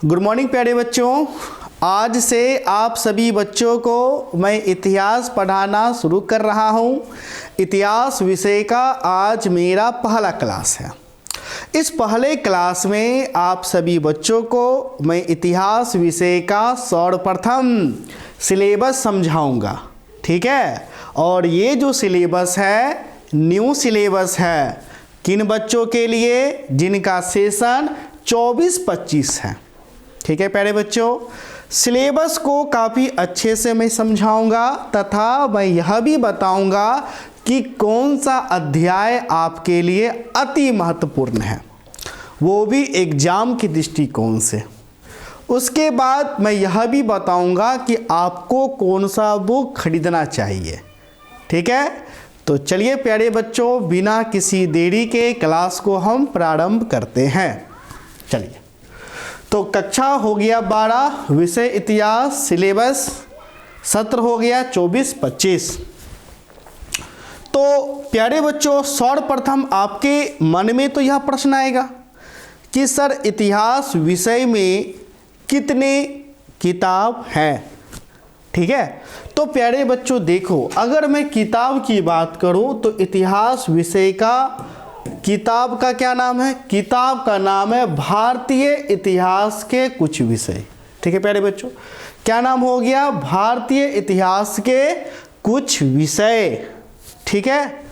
Good morning प्यारे बच्चों। आज से आप सभी बच्चों को मैं इतिहास पढ़ाना शुरू कर रहा हूँ। इतिहास विषय का आज मेरा पहला क्लास है। इस पहले क्लास में आप सभी बच्चों को मैं इतिहास विषय का सर्वप्रथम सिलेबस समझाऊंगा, ठीक है। और ये जो सिलेबस है न्यू सिलेबस है किन बच्चों के लिए, जिनका सेशन 24-25 है, ठीक है प्यारे बच्चों। सिलेबस को काफ़ी अच्छे से मैं समझाऊंगा तथा मैं यह भी बताऊंगा कि कौन सा अध्याय आपके लिए अति महत्वपूर्ण है, वो भी एग्ज़ाम के दृष्टिकोण से। उसके बाद मैं यह भी बताऊंगा कि आपको कौन सा बुक खरीदना चाहिए, ठीक है। तो चलिए प्यारे बच्चों, बिना किसी देरी के क्लास को हम प्रारंभ करते हैं। चलिए, तो कक्षा हो गया 12, विषय इतिहास, सिलेबस सत्र हो गया 24-25। तो प्यारे बच्चों, सर्वप्रथम आपके मन में तो यह प्रश्न आएगा कि सर इतिहास विषय में कितने किताब हैं, ठीक है। तो प्यारे बच्चों देखो, अगर मैं किताब की बात करूं तो इतिहास विषय का किताब का क्या नाम है? किताब का नाम है भारतीय इतिहास के कुछ विषय, ठीक है प्यारे बच्चों। क्या नाम हो गया? भारतीय इतिहास के कुछ विषय, ठीक है।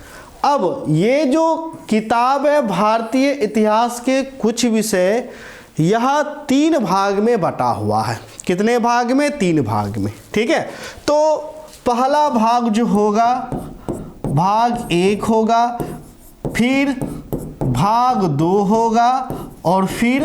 अब ये जो किताब है भारतीय इतिहास के कुछ विषय, यह 3 भाग में बटा हुआ है। कितने भाग में? 3 भाग में, ठीक है। तो पहला भाग जो होगा भाग 1 होगा, फिर भाग 2 होगा और फिर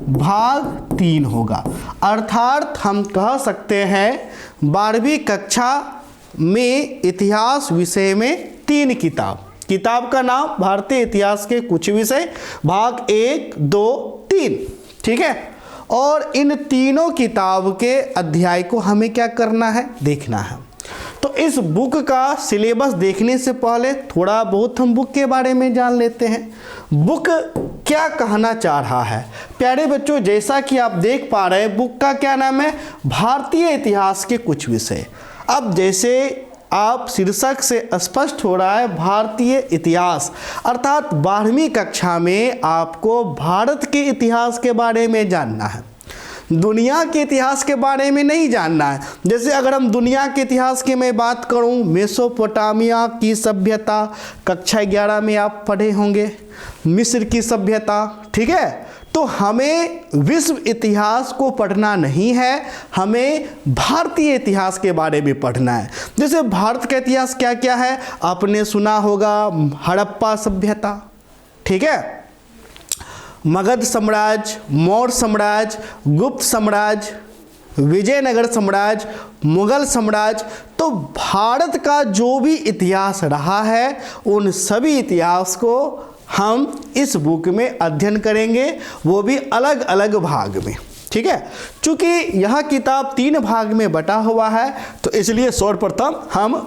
भाग 3 होगा। अर्थात हम कह सकते हैं 12वीं कक्षा में इतिहास विषय में 3 किताब का नाम भारतीय इतिहास के कुछ विषय, भाग 1, 2, 3, ठीक है। और इन तीनों किताब के अध्याय को हमें क्या करना है? देखना है। तो इस बुक का सिलेबस देखने से पहले थोड़ा बहुत हम बुक के बारे में जान लेते हैं। बुक क्या कहना चाह रहा है? प्यारे बच्चों, जैसा कि आप देख पा रहे हैं, बुक का क्या नाम है? भारतीय इतिहास के कुछ विषय। अब जैसे आप शीर्षक से स्पष्ट हो रहा है भारतीय इतिहास, अर्थात 12वीं कक्षा में आपको भारत के इतिहास के बारे में जानना है, दुनिया के इतिहास के बारे में नहीं जानना है। जैसे अगर हम दुनिया के इतिहास की मैं बात करूं, मेसोपोटामिया की सभ्यता कक्षा 11 में आप पढ़े होंगे, मिस्र की सभ्यता, ठीक है। तो हमें विश्व इतिहास को पढ़ना नहीं है, हमें भारतीय इतिहास के बारे में पढ़ना है। जैसे भारत का इतिहास क्या क्या है आपने सुना होगा, हड़प्पा सभ्यता, ठीक है, मगध साम्राज्य, मौर्य साम्राज्य, गुप्त साम्राज्य, विजयनगर साम्राज्य, मुगल साम्राज्य। तो भारत का जो भी इतिहास रहा है उन सभी इतिहास को हम इस बुक में अध्ययन करेंगे, वो भी अलग अलग भाग में, ठीक है। चूँकि यह किताब 3 भाग में बटा हुआ है तो इसलिए सर्वप्रथम हम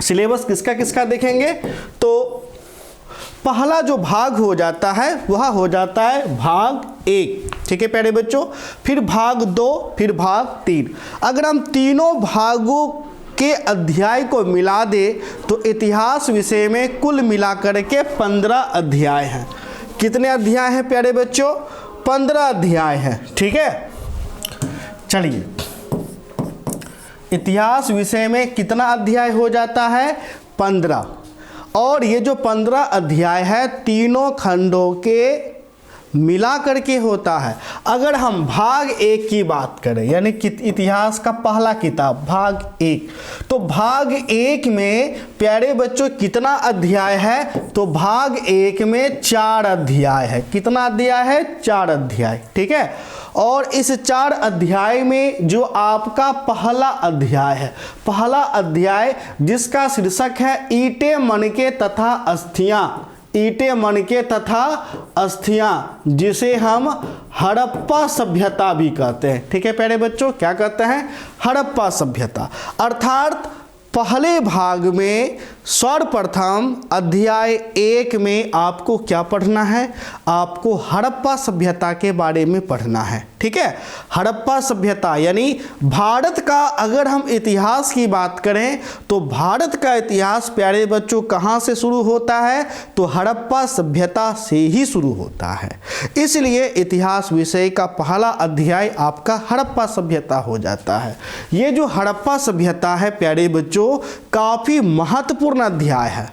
सिलेबस किसका किसका देखेंगे। तो पहला जो भाग हो जाता है वह हो जाता है भाग 1, ठीक है प्यारे बच्चों, फिर भाग 2, फिर भाग 3। अगर हम तीनों भागों के अध्याय को मिला दे तो इतिहास विषय में कुल मिलाकर के 15 अध्याय हैं। कितने अध्याय हैं प्यारे बच्चों? 15 अध्याय हैं, ठीक है। चलिए, इतिहास विषय में कितना अध्याय हो जाता है? 15। और ये जो 15 अध्याय है तीनों खंडों के मिला करके होता है। अगर हम भाग 1 की बात करें, यानी कि इतिहास का पहला किताब भाग 1, तो भाग 1 में प्यारे बच्चों कितना अध्याय है? तो भाग 1 में 4 अध्याय है। कितना अध्याय है? 4 अध्याय, ठीक है। और इस 4 अध्याय में जो आपका पहला अध्याय है, पहला अध्याय जिसका शीर्षक है ईंटें मनके तथा अस्थियां, ईंटें मनके तथा अस्थियां, जिसे हम हड़प्पा सभ्यता भी कहते हैं, ठीक है प्यारे बच्चों। क्या कहते हैं? हड़प्पा सभ्यता। अर्थात पहले भाग में सर्वप्रथम अध्याय 1 में आपको क्या पढ़ना है? आपको हड़प्पा सभ्यता के बारे में पढ़ना है। ठीक है, हड़प्पा सभ्यता यानी भारत का अगर हम इतिहास की बात करें तो भारत का इतिहास प्यारे बच्चों कहाँ से शुरू होता है? तो हड़प्पा सभ्यता से ही शुरू होता है। इसलिए इतिहास विषय का पहला अध्याय आपका हड़प्पा सभ्यता हो जाता है। ये जो हड़प्पा सभ्यता है प्यारे बच्चों काफ़ी महत्वपूर्ण अध्याय है।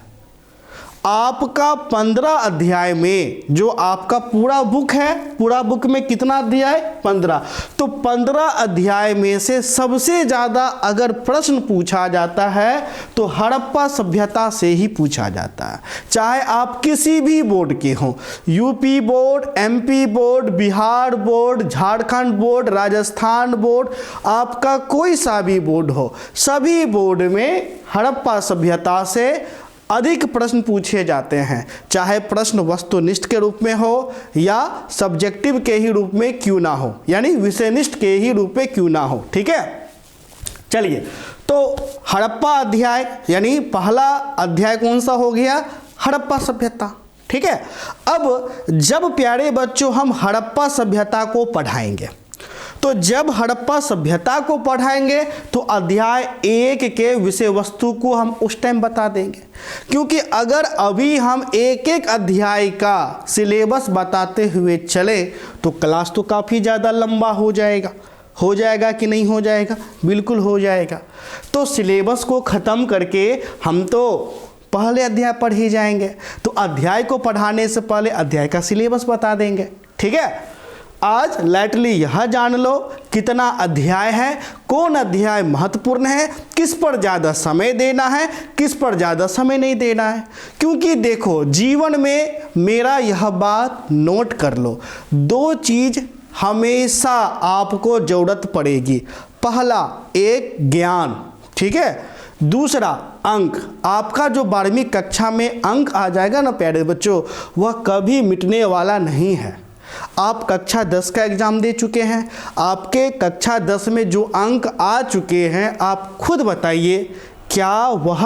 आपका 15 अध्याय में जो आपका पूरा बुक है, पूरा बुक में कितना अध्याय? 15। तो 15 अध्याय में से सबसे ज़्यादा अगर प्रश्न पूछा जाता है तो हड़प्पा सभ्यता से ही पूछा जाता है। चाहे आप किसी भी बोर्ड के हों, UP board, MP board, Bihar board, Jharkhand board, Rajasthan board, आपका कोई सा भी बोर्ड हो, सभी बोर्ड में हड़प्पा सभ्यता से अधिक प्रश्न पूछे जाते हैं। चाहे प्रश्न वस्तुनिष्ठ के रूप में हो या सब्जेक्टिव के ही रूप में क्यों ना हो, यानी विषयनिष्ठ के ही रूप में क्यों ना हो। ठीक है, चलिए, तो हड़प्पा अध्याय यानी पहला अध्याय कौन सा हो गया? हड़प्पा सभ्यता। ठीक है, अब जब प्यारे बच्चों हम हड़प्पा सभ्यता को पढ़ाएंगे तो जब हड़प्पा सभ्यता को पढ़ाएंगे तो अध्याय 1 के विषय वस्तु को हम उस टाइम बता देंगे, क्योंकि अगर अभी हम एक एक अध्याय का सिलेबस बताते हुए चले तो क्लास तो काफ़ी ज़्यादा लंबा हो जाएगा। हो जाएगा कि नहीं हो जाएगा? बिल्कुल हो जाएगा। तो सिलेबस को ख़त्म करके हम तो पहले अध्याय पढ़ ही जाएंगे, तो अध्याय को पढ़ाने से पहले अध्याय का सिलेबस बता देंगे। ठीक है, आज लाइटली यह जान लो कितना अध्याय है, कौन अध्याय महत्वपूर्ण है, किस पर ज़्यादा समय देना है, किस पर ज़्यादा समय नहीं देना है। क्योंकि देखो, जीवन में मेरा यह बात नोट कर लो, 2 चीज़ हमेशा आपको ज़रूरत पड़ेगी। पहला, एक ज्ञान, ठीक है, दूसरा अंक। आपका जो 12वीं कक्षा में अंक आ जाएगा ना प्यारे बच्चों, वह कभी मिटने वाला नहीं है। आप कक्षा 10 का एग्ज़ाम दे चुके हैं, आपके कक्षा 10 में जो अंक आ चुके हैं, आप खुद बताइए क्या वह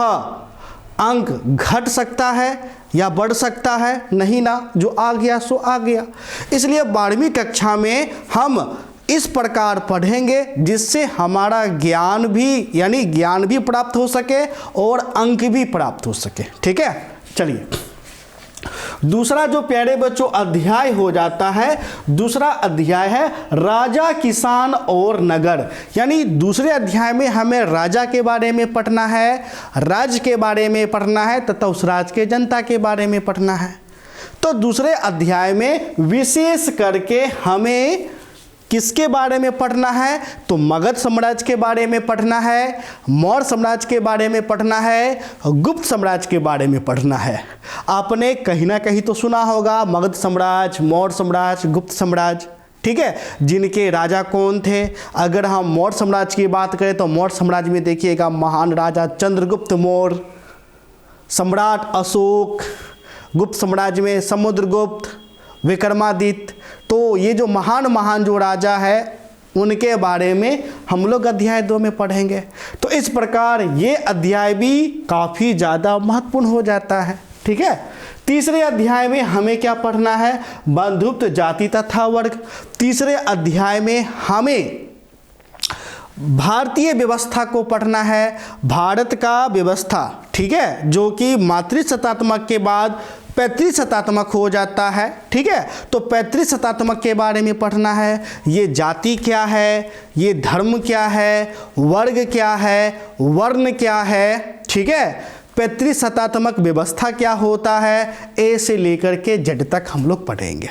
अंक घट सकता है या बढ़ सकता है? नहीं ना, जो आ गया सो आ गया। इसलिए 12वीं कक्षा में हम इस प्रकार पढ़ेंगे जिससे हमारा ज्ञान भी यानी ज्ञान भी प्राप्त हो सके और अंक भी प्राप्त हो सके। ठीक है, चलिए, दूसरा जो प्यारे बच्चों अध्याय हो जाता है, दूसरा अध्याय है राजा, किसान और नगर। यानी दूसरे अध्याय में हमें राजा के बारे में पढ़ना है, राज्य के बारे में पढ़ना है तथा उस राज्य के जनता के बारे में पढ़ना है। तो दूसरे अध्याय में विशेष करके हमें किसके बारे में पढ़ना है? तो मगध साम्राज्य के बारे में पढ़ना है, मौर्य साम्राज्य के बारे में पढ़ना है, गुप्त साम्राज्य के बारे में पढ़ना है। आपने कहीं ना कहीं तो सुना होगा मगध साम्राज्य, मौर्य साम्राज्य, गुप्त साम्राज्य। ठीक है, जिनके राजा कौन थे? अगर हम मौर्य साम्राज्य की बात करें तो मौर्य साम्राज्य में देखिएगा महान राजा चंद्रगुप्त मौर्य, सम्राट अशोक, गुप्त साम्राज्य में समुद्रगुप्त, विक्रमादित्य। तो ये जो महान जो राजा है उनके बारे में हम लोग अध्याय 2 में पढ़ेंगे। तो इस प्रकार ये अध्याय भी काफ़ी ज़्यादा महत्वपूर्ण हो जाता है। ठीक है, तीसरे अध्याय में हमें क्या पढ़ना है? बंधुत्व, जाति तथा वर्ग। तीसरे अध्याय में हमें भारतीय व्यवस्था को पढ़ना है, भारत का व्यवस्था। ठीक है, जो कि मातृ शतात्मक के बाद 35 शतात्मक हो जाता है। ठीक है, तो 35 शतात्मक के बारे में पढ़ना है। ये जाति क्या है, ये धर्म क्या है, वर्ग क्या है, वर्ण क्या है। ठीक है, 35 शतात्मक व्यवस्था क्या होता है, ए से लेकर के जेड तक हम लोग पढ़ेंगे।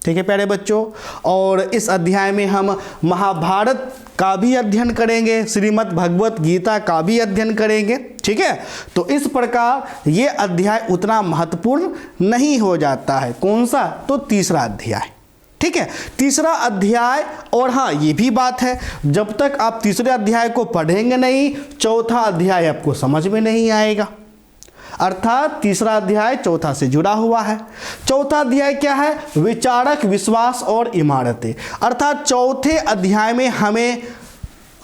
ठीक है प्यारे बच्चों, और इस अध्याय में हम महाभारत का भी अध्ययन करेंगे, श्रीमद् भगवत गीता का भी अध्ययन करेंगे। ठीक है, तो इस प्रकार ये अध्याय उतना महत्वपूर्ण नहीं हो जाता है। कौन सा? तो तीसरा अध्याय। ठीक है, तीसरा अध्याय। और हाँ, ये भी बात है, जब तक आप तीसरे अध्याय को पढ़ेंगे नहीं, चौथा अध्याय आपको समझ में नहीं आएगा। अर्थात तीसरा अध्याय चौथा से जुड़ा हुआ है। चौथा अध्याय क्या है? विचारक, विश्वास और इमारतें। अर्थात चौथे अध्याय में हमें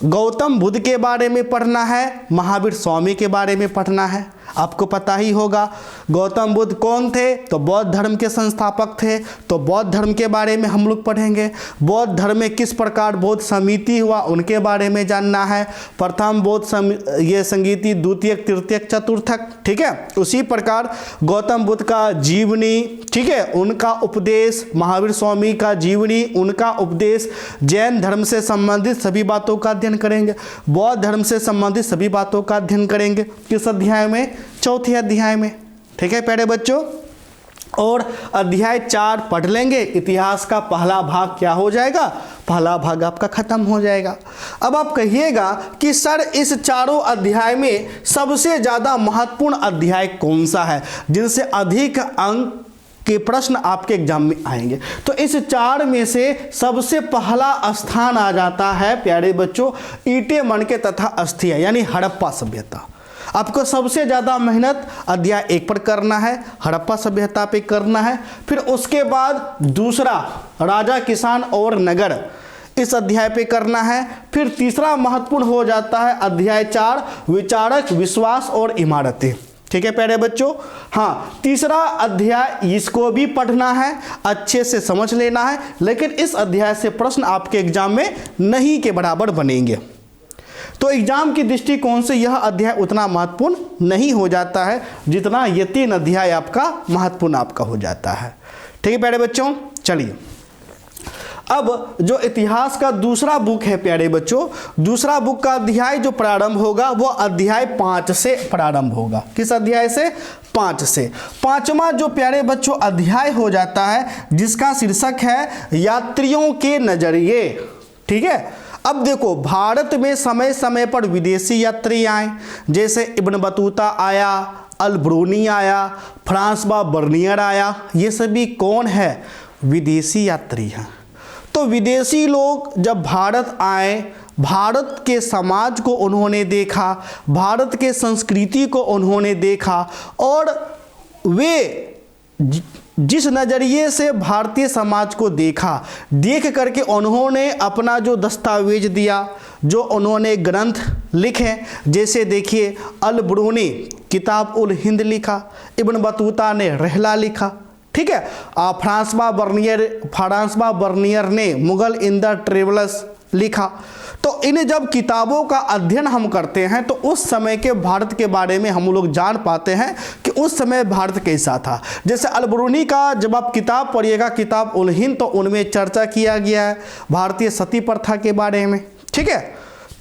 गौतम बुद्ध के बारे में पढ़ना है, महावीर स्वामी के बारे में पढ़ना है। आपको पता ही होगा। गौतम बुद्ध कौन थे? तो बौद्ध धर्म के संस्थापक थे। तो बौद्ध धर्म के बारे में हम लोग पढ़ेंगे। बौद्ध धर्म में किस प्रकार बौद्ध समिति हुआ उनके बारे में जानना है। प्रथम बौद्ध ये संगीति, द्वितीयक, तृतीयक, चतुर्थक, ठीक है। उसी प्रकार गौतम बुद्ध का जीवनी, ठीक है, उनका उपदेश, महावीर स्वामी का जीवनी, उनका उपदेश, जैन धर्म से संबंधित सभी बातों का अध्ययन करेंगे। बौद्ध धर्म से संबंधित सभी बातों का अध्ययन करेंगे। किस अध्याय में? चौथे अध्याय में, ठीक है प्यारे बच्चों। और अध्याय 4 पढ़ लेंगे, इतिहास का पहला भाग क्या हो जाएगा? पहला भाग आपका खत्म हो जाएगा। अब आप कहिएगा कि सर इस चारों अध्याय में सबसे ज़्यादा महत्वपूर्ण अध्याय कौन सा है जिनसे अधिक अंक के प्रश्न आपके एग्जाम में आएंगे? तो इस 4 में से सबसे पहला स्थान आ जाता है प्यारे बच्चों ईंटें मणके तथा अस्थियां, यानी हड़प्पा सभ्यता। आपको सबसे ज़्यादा मेहनत अध्याय 1 पर करना है, हड़प्पा सभ्यता पे करना है। फिर उसके बाद दूसरा राजा, किसान और नगर, इस अध्याय पे करना है। फिर तीसरा महत्वपूर्ण हो जाता है अध्याय 4 विचारक, विश्वास और इमारतें, ठीक है प्यारे बच्चों। हाँ, तीसरा अध्याय इसको भी पढ़ना है, अच्छे से समझ लेना है, लेकिन इस अध्याय से प्रश्न आपके एग्जाम में नहीं के बराबर बनेंगे। तो एग्जाम की दृष्टिकोण से यह अध्याय उतना महत्वपूर्ण नहीं हो जाता है जितना ये 3 अध्याय आपका महत्वपूर्ण आपका हो जाता है, ठीक है प्यारे बच्चों। चलिए, अब जो इतिहास का दूसरा बुक है प्यारे बच्चों, दूसरा बुक का अध्याय जो प्रारंभ होगा वो अध्याय 5 से प्रारंभ होगा। किस अध्याय से? 5 से। 5वां जो प्यारे बच्चों अध्याय हो जाता है जिसका शीर्षक है यात्रियों के नजरिए, ठीक है। अब देखो, भारत में समय समय पर विदेशी यात्री आए, जैसे इब्न बतूता आया, अल ब्रूनी आया, फ्रांसवा बर्नियर आया। ये सभी कौन है? विदेशी यात्री हैं। तो विदेशी लोग जब भारत आए, भारत के समाज को उन्होंने देखा, भारत के संस्कृति को उन्होंने देखा, और वे जिस नज़रिए से भारतीय समाज को देखा, देख करके उन्होंने अपना जो दस्तावेज दिया, जो उन्होंने ग्रंथ लिखे, जैसे देखिए अल ब्रूनी किताब उल हिंद लिखा, इब्न बतूता ने रहला लिखा, ठीक है। फ्रांसवा बर्नियर ने मुगल इन द ट्रेवलर्स लिखा। तो इन जब किताबों का अध्ययन हम करते हैं तो उस समय के भारत के बारे में हम लोग जान पाते हैं कि उस समय भारत कैसा था। जैसे अल ब्रूनी का जब आप किताब पढ़िएगा, किताब उल हिंद, तो उनमें चर्चा किया गया है भारतीय सती प्रथा के बारे में, ठीक है।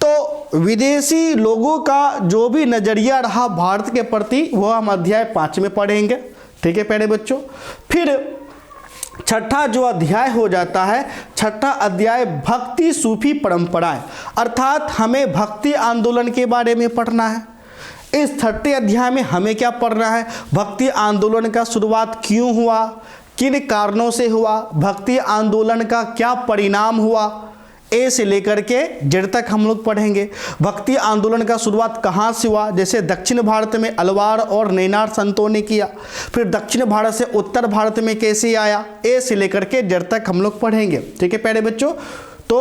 तो विदेशी लोगों का जो भी नज़रिया रहा भारत के प्रति वो हम अध्याय 5 में पढ़ेंगे, ठीक है प्यारे बच्चों। फिर छठा जो अध्याय हो जाता है, छठा अध्याय भक्ति सूफी परंपराएं, अर्थात हमें भक्ति आंदोलन के बारे में पढ़ना है। इस छठे अध्याय में हमें क्या पढ़ना है? भक्ति आंदोलन का शुरुआत क्यों हुआ, किन कारणों से हुआ, भक्ति आंदोलन का क्या परिणाम हुआ, ए से लेकर के जेड तक हम लोग पढ़ेंगे। भक्ति आंदोलन का शुरुआत कहाँ से हुआ? जैसे दक्षिण भारत में अलवार और नैनार संतों ने किया, फिर दक्षिण भारत से उत्तर भारत में कैसे आया, ए से लेकर के जेड तक हम लोग पढ़ेंगे, ठीक है प्यारे बच्चों। तो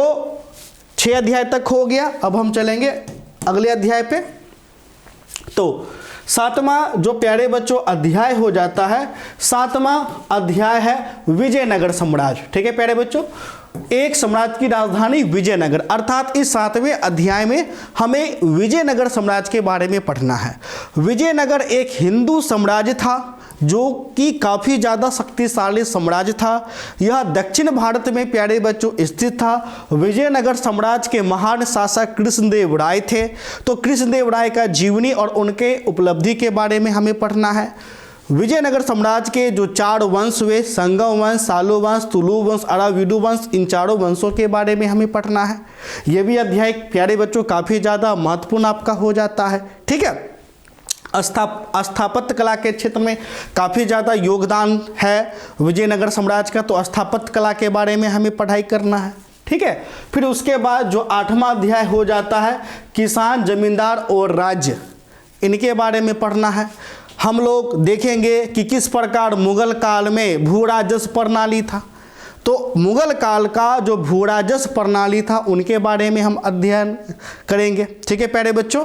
6 अध्याय तक हो गया। अब हम चलेंगे अगले अध्याय पे। तो 7वां जो प्यारे बच्चों अध्याय हो जाता है, 7वां अध्याय है विजयनगर साम्राज्य, ठीक है प्यारे बच्चों। एक साम्राज्य की राजधानी विजयनगर, अर्थात इस 7वें अध्याय में हमें विजयनगर साम्राज्य के बारे में पढ़ना है। विजयनगर एक हिंदू साम्राज्य था जो कि काफ़ी ज़्यादा शक्तिशाली साम्राज्य था। यह दक्षिण भारत में प्यारे बच्चों स्थित था। विजयनगर साम्राज्य के महान शासक कृष्णदेव राय थे। तो कृष्णदेव राय का जीवनी और उनके उपलब्धि के बारे में हमें पढ़ना है। विजयनगर साम्राज्य के जो 4 वंश हुए, संगम वंश, सालो वंश, तुलु वंश, अराविडु वंश, इन चारों वंशों के बारे में हमें पढ़ना है। यह भी अध्याय प्यारे बच्चों काफ़ी ज़्यादा महत्वपूर्ण आपका हो जाता है, ठीक है। स्थापत्य कला के क्षेत्र में काफ़ी ज़्यादा योगदान है विजयनगर साम्राज्य का, तो स्थापत्य कला के बारे में हमें पढ़ाई करना है, ठीक है। फिर उसके बाद जो 8वां अध्याय हो जाता है किसान, जमींदार और राज्य, इनके बारे में पढ़ना है। हम लोग देखेंगे कि किस प्रकार मुगल काल में भू राजस्व प्रणाली था। तो मुगल काल का जो भू राजस्व प्रणाली था उनके बारे में हम अध्ययन करेंगे, ठीक है प्यारे बच्चों।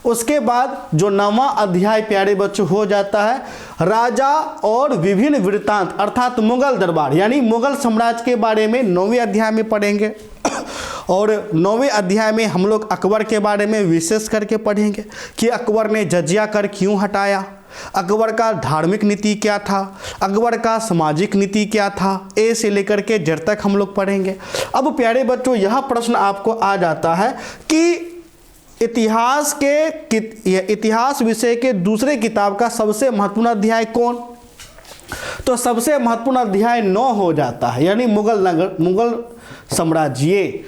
उसके बाद जो 9वां अध्याय प्यारे बच्चों हो जाता है राजा और विभिन्न वृत्तांत अर्थात मुगल दरबार, यानी मुगल साम्राज्य के बारे में 9वें अध्याय में पढ़ेंगे। और 9वें अध्याय में हम लोग अकबर के बारे में विशेष करके पढ़ेंगे कि अकबर ने जजिया कर क्यों हटाया, अकबर का धार्मिक नीति क्या था, अकबर का सामाजिक नीति क्या था, ए से लेकर के जेड तक हम लोग पढ़ेंगे। अब प्यारे बच्चों यह प्रश्न आपको आ जाता है कि इतिहास विषय के दूसरे किताब का सबसे महत्वपूर्ण अध्याय कौन? तो सबसे महत्वपूर्ण अध्याय 9 हो जाता है, यानी मुगल साम्राज्य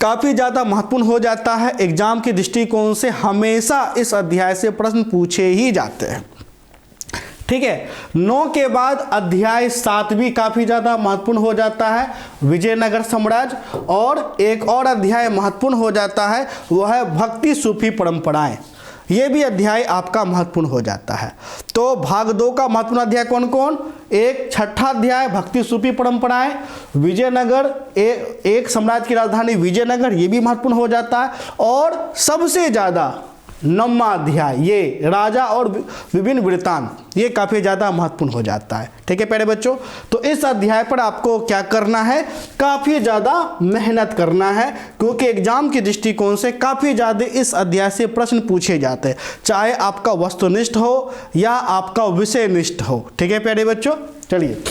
काफ़ी ज़्यादा महत्वपूर्ण हो जाता है। एग्जाम के दृष्टिकोण से हमेशा इस अध्याय से प्रश्न पूछे ही जाते हैं। ठीक है, 9 के बाद अध्याय 7 भी काफ़ी ज़्यादा महत्वपूर्ण हो जाता है, विजयनगर साम्राज्य। और एक और अध्याय महत्वपूर्ण हो जाता है, वह है भक्ति सूफी परंपराएं। ये भी अध्याय आपका महत्वपूर्ण हो जाता है। तो भाग 2 का महत्वपूर्ण अध्याय कौन कौन? एक 6ठा अध्याय भक्ति सूफी परंपराएं, विजयनगर, एक साम्राज्य की राजधानी विजयनगर, ये भी महत्वपूर्ण हो जाता है। और सबसे ज़्यादा 9वां अध्याय ये राजा और विभिन्न वृत्तांत, ये काफ़ी ज़्यादा महत्वपूर्ण हो जाता है। ठीक है प्यारे बच्चों, तो इस अध्याय पर आपको क्या करना है? काफ़ी ज़्यादा मेहनत करना है, क्योंकि एग्जाम के दृष्टिकोण से काफ़ी ज़्यादा इस अध्याय से प्रश्न पूछे जाते हैं, चाहे आपका वस्तुनिष्ठ हो या आपका विषयनिष्ठ हो। ठीक है प्यारे बच्चों, चलिए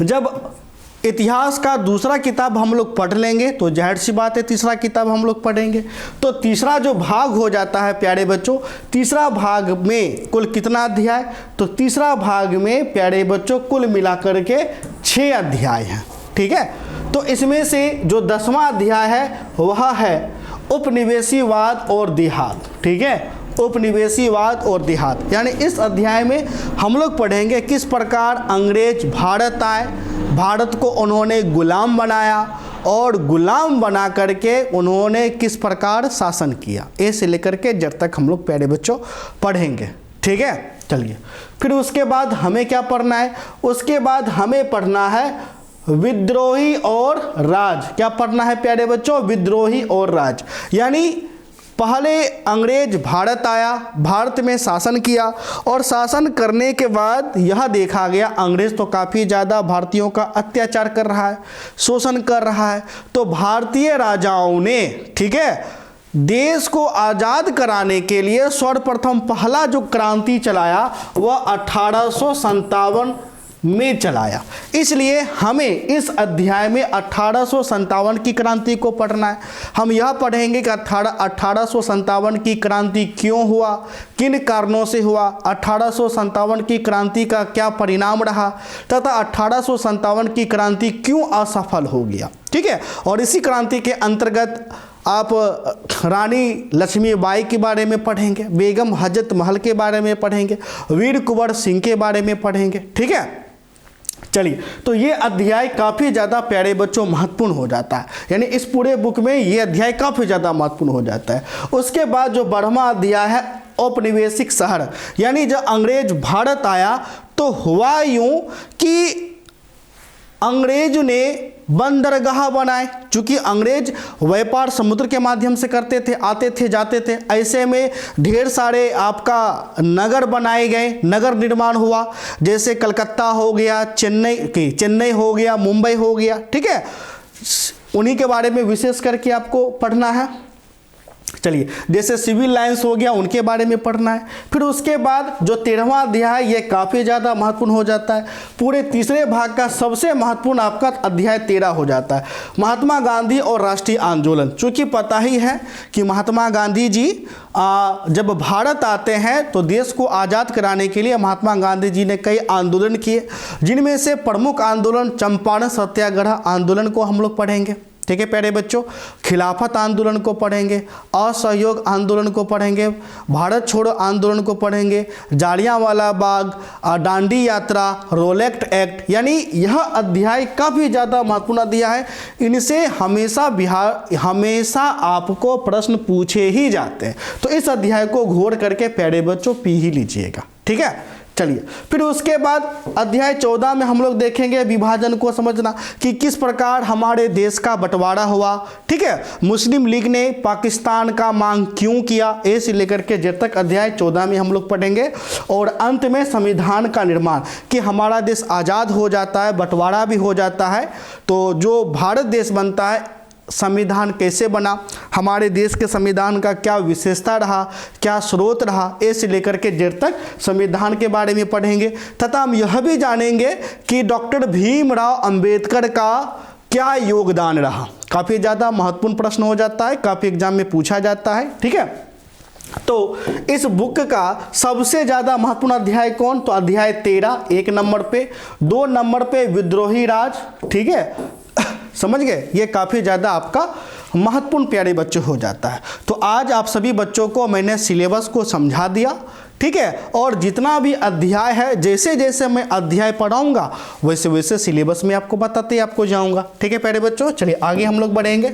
जब इतिहास का दूसरा किताब हम लोग पढ़ लेंगे तो जाहिर सी बात है तीसरा किताब हम लोग पढ़ेंगे। तो तीसरा जो भाग हो जाता है प्यारे बच्चों, तीसरा भाग में कुल कितना अध्याय? तो तीसरा भाग में प्यारे बच्चों कुल मिलाकर के 6 अध्याय हैं। ठीक है, तो इसमें से जो 10वां अध्याय है वह है उपनिवेशीवाद और देहात। ठीक है, उपनिवेशीवाद और देहात, यानी इस अध्याय में हम लोग पढ़ेंगे किस प्रकार अंग्रेज भारत आए, भारत को उन्होंने गुलाम बनाया और गुलाम बना करके उन्होंने किस प्रकार शासन किया, ए से लेकर के जब तक हम लोग प्यारे बच्चों पढ़ेंगे। ठीक है, चलिए फिर उसके बाद हमें क्या पढ़ना है? उसके बाद हमें पढ़ना है विद्रोही और राज। क्या पढ़ना है प्यारे बच्चों? विद्रोही और राज, यानी पहले अंग्रेज भारत आया, भारत में शासन किया और शासन करने के बाद यह देखा गया अंग्रेज तो काफ़ी ज़्यादा भारतीयों का अत्याचार कर रहा है, शोषण कर रहा है। तो भारतीय राजाओं ने, ठीक है, देश को आज़ाद कराने के लिए सर्वप्रथम पहला जो क्रांति चलाया वह 1857 में चलाया। इसलिए हमें इस अध्याय में 1857 की क्रांति को पढ़ना है। हम यह पढ़ेंगे कि 1857 की क्रांति क्यों हुआ, किन कारणों से हुआ, 1857 की क्रांति का क्या परिणाम रहा तथा 1857 की क्रांति क्यों असफल हो गया। ठीक है, और इसी क्रांति के अंतर्गत आप रानी लक्ष्मीबाई के बारे में पढ़ेंगे, बेगम हजरत महल के बारे में पढ़ेंगे, वीर कुंवर सिंह के बारे में पढ़ेंगे। ठीक है, चलिए, तो ये अध्याय काफ़ी ज़्यादा प्यारे बच्चों महत्वपूर्ण हो जाता है, यानी इस पूरे बुक में ये अध्याय काफ़ी ज़्यादा महत्वपूर्ण हो जाता है। उसके बाद जो 12वां अध्याय है औपनिवेशिक शहर, यानी जब अंग्रेज भारत आया तो हुआ यूँ कि अंग्रेज ने बंदरगाह बनाए। चूँकि अंग्रेज व्यापार समुद्र के माध्यम से करते थे, आते थे जाते थे, ऐसे में ढेर सारे आपका नगर बनाए गए, नगर निर्माण हुआ, जैसे कलकत्ता हो गया, चेन्नई हो गया, मुंबई हो गया। ठीक है, उन्हीं के बारे में विशेष करके आपको पढ़ना है। चलिए, जैसे सिविल लाइन्स हो गया, उनके बारे में पढ़ना है। फिर उसके बाद जो 13वां अध्याय ये काफ़ी ज़्यादा महत्वपूर्ण हो जाता है। पूरे तीसरे भाग का सबसे महत्वपूर्ण आपका अध्याय 13 हो जाता है, महात्मा गांधी और राष्ट्रीय आंदोलन। चूँकि पता ही है कि महात्मा गांधी जी जब भारत आते हैं तो देश को आज़ाद कराने के लिए महात्मा गांधी जी ने कई आंदोलन किए, जिनमें से प्रमुख आंदोलन चंपारण सत्याग्रह आंदोलन को हम लोग पढ़ेंगे। ठीक है प्यारे बच्चों, खिलाफत आंदोलन को पढ़ेंगे, असहयोग आंदोलन को पढ़ेंगे, भारत छोड़ो आंदोलन को पढ़ेंगे, जालियांवाला बाग, दांडी यात्रा, रोलेक्ट एक्ट, यानी यह अध्याय काफ़ी ज़्यादा महत्वपूर्ण अध्याय है। इनसे हमेशा आपको प्रश्न पूछे ही जाते हैं, तो इस अध्याय को घोर करके प्यारे बच्चों पी ही लीजिएगा। ठीक है, चलिए, फिर उसके बाद अध्याय 14 में हम लोग देखेंगे विभाजन को समझना कि किस प्रकार हमारे देश का बंटवारा हुआ। ठीक है, मुस्लिम लीग ने पाकिस्तान का मांग क्यों किया, ए से लेकर के जेड तक अध्याय 14 में हम लोग पढ़ेंगे। और अंत में संविधान का निर्माण, कि हमारा देश आज़ाद हो जाता है, बंटवारा भी हो जाता है, तो जो भारत देश बनता है संविधान कैसे बना, हमारे देश के संविधान का क्या विशेषता रहा, क्या स्रोत रहा, ए से लेकर के जेड तक संविधान के बारे में पढ़ेंगे। तथा हम यह भी जानेंगे कि डॉक्टर भीमराव अंबेडकर का क्या योगदान रहा। काफ़ी ज़्यादा महत्वपूर्ण प्रश्न हो जाता है, काफ़ी एग्जाम में पूछा जाता है। ठीक है, तो इस बुक का सबसे ज़्यादा महत्वपूर्ण अध्याय कौन, तो अध्याय 13 1 नंबर पे, 2 नंबर पे विद्रोही राज। ठीक है, समझ गए, ये काफ़ी ज़्यादा आपका महत्वपूर्ण प्यारे बच्चों हो जाता है। तो आज आप सभी बच्चों को मैंने सिलेबस को समझा दिया। ठीक है, और जितना भी अध्याय है, जैसे जैसे मैं अध्याय पढ़ाऊंगा वैसे वैसे सिलेबस में आपको बताते आपको जाऊंगा। ठीक है प्यारे बच्चों, चलिए आगे हम लोग बढ़ेंगे।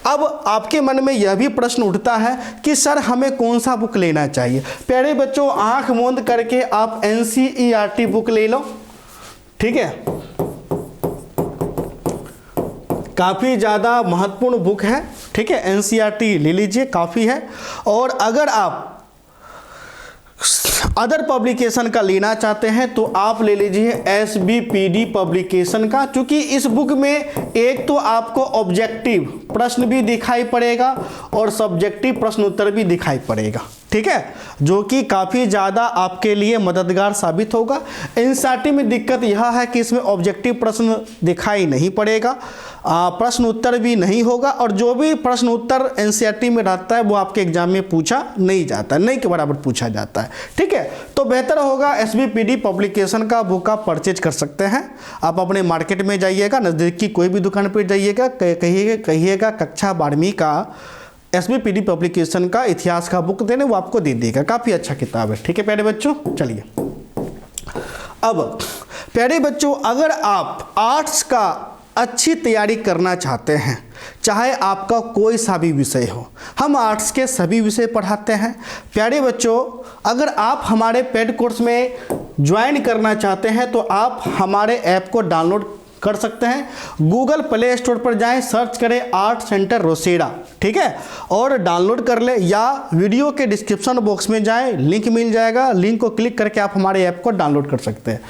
अब आपके मन में यह भी प्रश्न उठता है कि सर हमें कौन सा बुक लेना चाहिए। प्यारे बच्चों, आंख मूंद करके आप NCERT बुक ले लो। ठीक है, काफ़ी ज़्यादा महत्वपूर्ण बुक है। ठीक है, NCERT ले लीजिए, काफ़ी है। और अगर आप अदर पब्लिकेशन का लेना चाहते हैं तो आप ले लीजिए SBPD पब्लिकेशन का, क्योंकि इस बुक में एक तो आपको ऑब्जेक्टिव प्रश्न भी दिखाई पड़ेगा और सब्जेक्टिव प्रश्न उत्तर भी दिखाई पड़ेगा। ठीक है, जो कि काफ़ी ज़्यादा आपके लिए मददगार साबित होगा। NCERT में दिक्कत यह है कि इसमें ऑब्जेक्टिव प्रश्न दिखाई नहीं पड़ेगा, प्रश्न उत्तर भी नहीं होगा, और जो भी प्रश्न उत्तर NCERT में रहता है वो आपके एग्जाम में पूछा नहीं जाता, नहीं के बराबर पूछा जाता है। ठीक है, तो बेहतर होगा SBPD पब्लिकेशन का बुक आप परचेज कर सकते हैं। आप अपने मार्केट में जाइएगा, नज़दीक की कोई भी दुकान पर जाइएगा, कहिएगा कक्षा 12वीं का SBPD पब्लिकेशन का इतिहास का बुक देने, वो आपको दे देगा। काफ़ी अच्छा किताब है। ठीक है प्यारे बच्चों, चलिए अब प्यारे बच्चों, अगर आप आर्ट्स का अच्छी तैयारी करना चाहते हैं, चाहे आपका कोई सा भी विषय हो, हम आर्ट्स के सभी विषय पढ़ाते हैं। प्यारे बच्चों, अगर आप हमारे पेड कोर्स में ज्वाइन करना चाहते हैं तो आप हमारे ऐप को डाउनलोड कर सकते हैं। गूगल प्ले स्टोर पर जाएं, सर्च करें आर्ट सेंटर रोसेड़ा। ठीक है, और डाउनलोड कर ले, या वीडियो के डिस्क्रिप्शन बॉक्स में जाएं, लिंक मिल जाएगा, लिंक को क्लिक करके आप हमारे ऐप को डाउनलोड कर सकते हैं।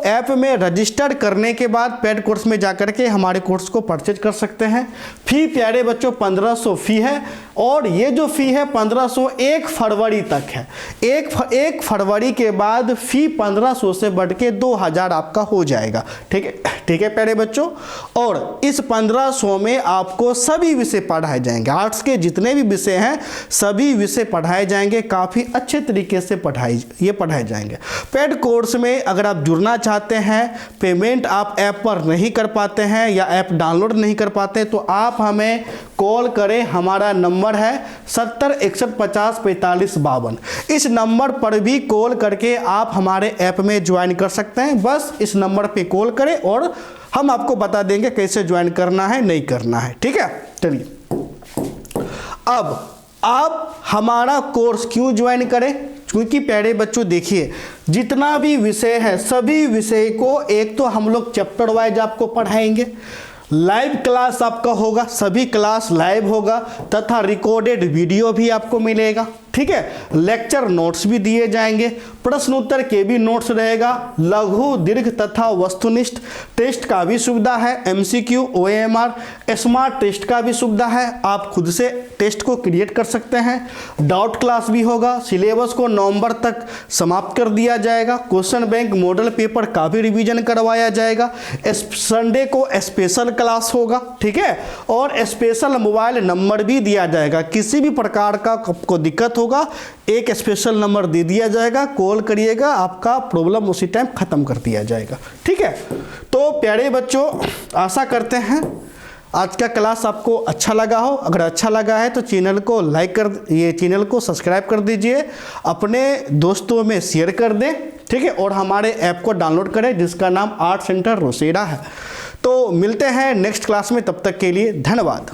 ऐप में रजिस्टर करने के बाद पेड कोर्स में जाकर के हमारे कोर्स को परचेज कर सकते हैं। फी प्यारे बच्चों 1500 फी है, और ये जो फी है 1500 1 फरवरी तक है। 1 फरवरी के बाद फी 1500 से बढ़ के 2000 आपका हो जाएगा। ठीक है प्यारे बच्चों, और इस 1500 में आपको सभी विषय पढ़ाए जाएंगे। आर्ट्स के जितने भी विषय हैं सभी विषय पढ़ाए जाएंगे, काफ़ी अच्छे तरीके से पढ़ाए जाएंगे। पेड कोर्स में अगर आप जुड़ना चाहते हैं, पेमेंट आप ऐप पर नहीं कर पाते हैं या ऐप डाउनलोड नहीं कर पाते, तो आप हमें कॉल करें। हमारा नंबर है 70 61 50 45 52। इस नंबर पर भी कॉल करके आप हमारे ऐप में ज्वाइन कर सकते हैं। बस इस नंबर पे कॉल करें और हम आपको बता देंगे कैसे ज्वाइन करना है, नहीं करना है। ठीक है, चलिए अब आप हमारा कोर्स क्यों ज्वाइन करें, क्योंकि प्यारे बच्चों देखिए, जितना भी विषय है सभी विषय को एक तो हम लोग चैप्टर वाइज आपको पढ़ाएंगे, लाइव क्लास आपका होगा, सभी क्लास लाइव होगा, तथा रिकॉर्डेड वीडियो भी आपको मिलेगा। ठीक है, लेक्चर नोट्स भी दिए जाएंगे, प्रश्न उत्तर के भी नोट्स रहेगा, लघु दीर्घ तथा वस्तुनिष्ठ टेस्ट का भी सुविधा है, MCQ OMR स्मार्ट टेस्ट का भी सुविधा है, आप खुद से टेस्ट को क्रिएट कर सकते हैं। डाउट क्लास भी होगा, सिलेबस को नवंबर तक समाप्त कर दिया जाएगा, क्वेश्चन बैंक मॉडल पेपर का भी रिवीजन करवाया जाएगा, संडे को स्पेशल क्लास होगा। ठीक है, और स्पेशल मोबाइल नंबर भी दिया जाएगा, किसी भी प्रकार का आपको दिक्कत होगा एक स्पेशल नंबर दे दिया जाएगा, कॉल करिएगा, आपका प्रॉब्लम उसी टाइम खत्म कर दिया जाएगा। ठीक है, तो प्यारे बच्चों आशा करते हैं आज का क्लास आपको अच्छा लगा हो। अगर अच्छा लगा है तो चैनल को चैनल को सब्सक्राइब कर दीजिए, अपने दोस्तों में शेयर कर दें। ठीक है, और हमारे ऐप को डाउनलोड करें जिसका नाम आर्ट सेंटर रोसेड़ा है। तो मिलते हैं नेक्स्ट क्लास में, तब तक के लिए धन्यवाद।